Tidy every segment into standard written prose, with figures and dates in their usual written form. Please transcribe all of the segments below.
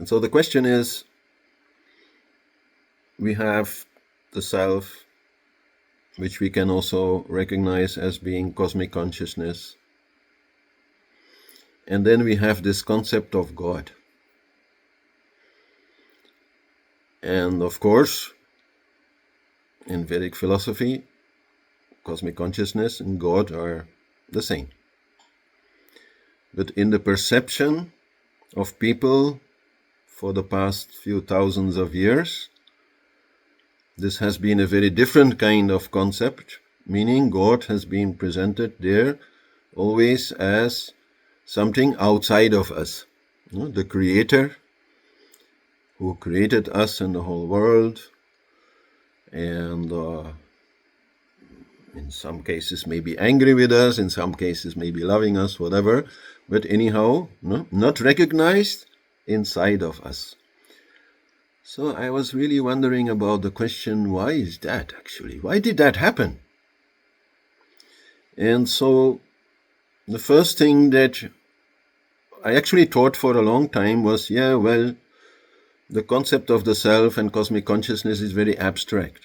And so the question is, we have the self, which we can also recognize as being cosmic consciousness. And then we have this concept of God. And of course, in Vedic philosophy, cosmic consciousness and God are the same. But in the perception of people for the past few thousands of years, this has been a very different kind of concept, meaning God has been presented there always as something outside of us. The Creator who created us and the whole world, and in some cases may be angry with us, in some cases may be loving us, whatever, but anyhow, not recognized inside of us. So I was really wondering about the question, why is that actually? Why did that happen? And so the first thing that I actually thought for a long time was, the concept of the self and cosmic consciousness is very abstract.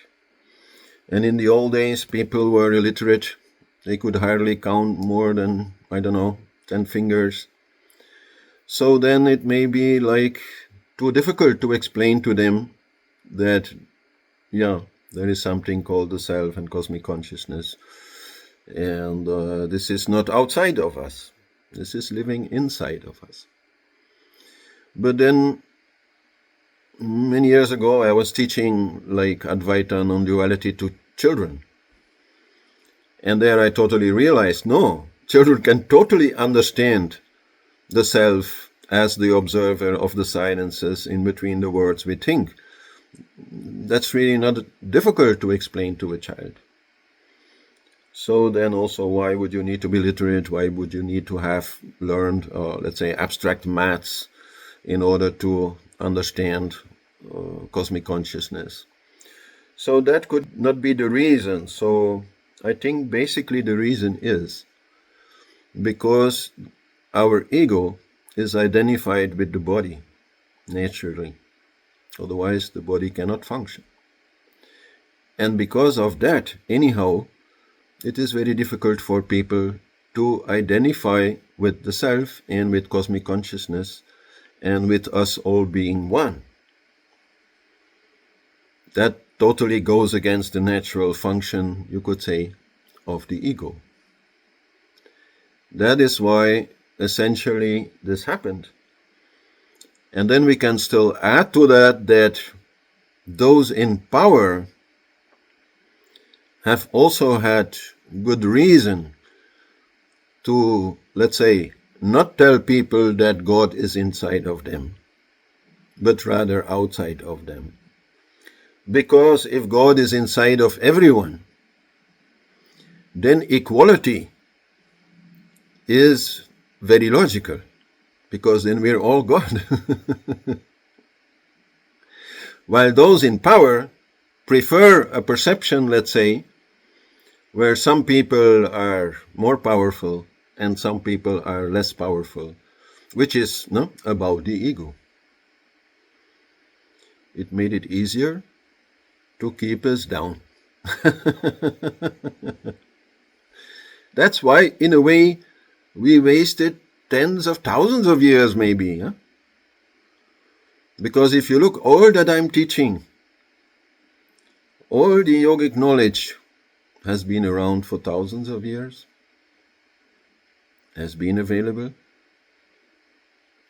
And in the old days, people were illiterate. They could hardly count more than, 10 fingers. So then it may be too difficult to explain to them that, there is something called the self and cosmic consciousness. And this is not outside of us. This is living inside of us. But then, many years ago, I was teaching Advaita non-duality to children. And there I totally realized, no, children can totally understand the self as the observer of the silences in between the words we think. That's really not difficult to explain to a child. So then also, why would you need to be literate? Why would you need to have learned, abstract maths in order to understand cosmic consciousness? So that could not be the reason. So I think basically the reason is because our ego is identified with the body naturally. Otherwise, the body cannot function. And because of that, anyhow, it is very difficult for people to identify with the self and with cosmic consciousness and with us all being one. That totally goes against the natural function, you could say, of the ego. That is why essentially this happened. And then we can still add to that those in power have also had good reason to, not tell people that God is inside of them, but rather outside of them. Because if God is inside of everyone, then equality is very logical, because then we're all God. While those in power prefer a perception, where some people are more powerful and some people are less powerful, which is about the ego. It made it easier to keep us down. That's why, in a way, we wasted tens of thousands of years maybe. Because if you look, all that I'm teaching, all the yogic knowledge has been around for thousands of years, has been available.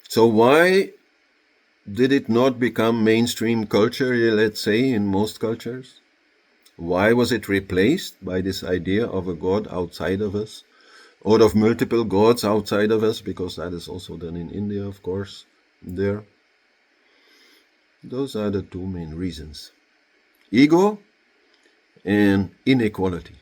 So why did it not become mainstream culture, in most cultures? Why was it replaced by this idea of a God outside of us, or of multiple gods outside of us, because that is also done in India, of course, there? Those are the two main reasons. Ego and inequality.